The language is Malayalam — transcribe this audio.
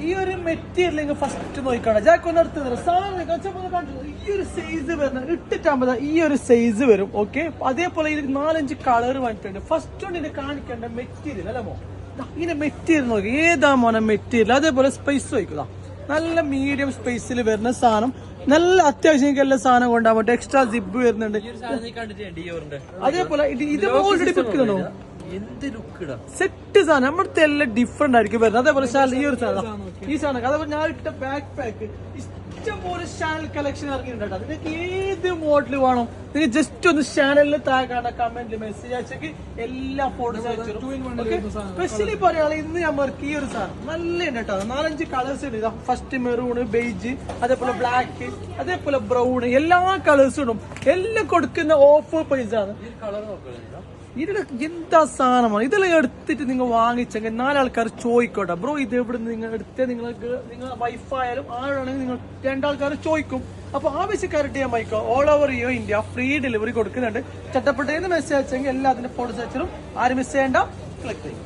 ഈ ഒരു മെറ്റീരിയൽ ഫസ്റ്റ് നോക്കണം. ജാക്ക് ഒന്ന് എടുത്ത് സാധനം ഈ ഒരു സൈസ് വരുന്നത് ഇട്ടിട്ടാകുമ്പോ ഈ ഒരു സൈസ് വരും. ഓക്കെ, അതേപോലെ ഇത് 4-5 കളർ വന്നിട്ടുണ്ട്. ഫസ്റ്റ് കൊണ്ട് ഇതിനെ കാണിക്കേണ്ട മെറ്റീരിയൽ അല്ലേ മോ? ഇതിന്റെ മെറ്റീരിയൽ നോക്കി ഏതാ മോനെ മെറ്റീരിയൽ. അതേപോലെ സ്പേസ് നോക്കുക, നല്ല മീഡിയം സ്പേസിൽ വരുന്ന സാധനം, നല്ല അത്യാവശ്യം എല്ലാ സാധനം കൊണ്ടാൻ പറ്റും. എക്സ്ട്രാ സിബ് വരുന്നുണ്ട്. അതേപോലെ ഇത് ഓൾറെഡി വെക്കുന്നുണ്ടോ? സെറ്റ് സാധനം നമ്മുടെ എല്ലാം ഡിഫറെന്റ് ആയിരിക്കും വരുന്നത്. അതേപോലെ ഈ ഒരു സാധനം, ഈ സാധനം അതേപോലെ ഞാൻ ഇട്ട ബാക്ക് പാക്ക് ഇഷ്ടംപോലെ ചാനൽ കളക്ഷൻ ഇറങ്ങിയിട്ടുണ്ട്. നിങ്ങൾക്ക് ഏത് മോഡൽ വേണം നിങ്ങൾ ജസ്റ്റ് ഒന്ന് ചാനലിൽ താഴെ കമന്റിൽ മെസ്സേജ് അയച്ചെങ്കിൽ എല്ലാ ഫോട്ടോസ് അയച്ചു. സ്പെഷ്യലി പറയുകയാണെങ്കിൽ ഇന്ന് ഞാൻ വർക്ക് ഈ ഒരു സാധനം നല്ല കേട്ടോ. 4-5 കളേഴ്സ് ഉണ്ട്. ഫസ്റ്റ് മെറൂണ്, ബേജ്, അതേപോലെ ബ്ലാക്ക്, അതേപോലെ ബ്രൗൺ, എല്ലാ കളേഴ്സും ഇടും. എല്ലാം കൊടുക്കുന്ന ഓഫർ പ്രൈസ് ആണ്. ഇതിൽ എന്താ സാധനമാണ്. ഇതെല്ലാം എടുത്തിട്ട് നിങ്ങൾ വാങ്ങിച്ചെങ്കിൽ 4 ആൾക്കാർ ചോദിക്കോട്ടെ ബ്രോ ഇത് എവിടെ നിങ്ങൾ എടുത്തേ, നിങ്ങൾ വൈഫായാലും ആരാണെങ്കിൽ നിങ്ങൾ 2 ആൾക്കാർ ചോദിക്കും. അപ്പൊ ആവശ്യക്കാരുടെ ഞാൻ വായിക്കോ all over India free delivery കൊടുക്കുന്നുണ്ട്. ചട്ടപ്പെട്ടേന്ന് മെസ്സേജ് അയച്ചെങ്കിൽ എല്ലാത്തിന്റെ ഫോട്ടോസ് അയച്ചാലും ആരും മിസ് ചെയ്യേണ്ട. ക്ലിക്ക് ചെയ്യും.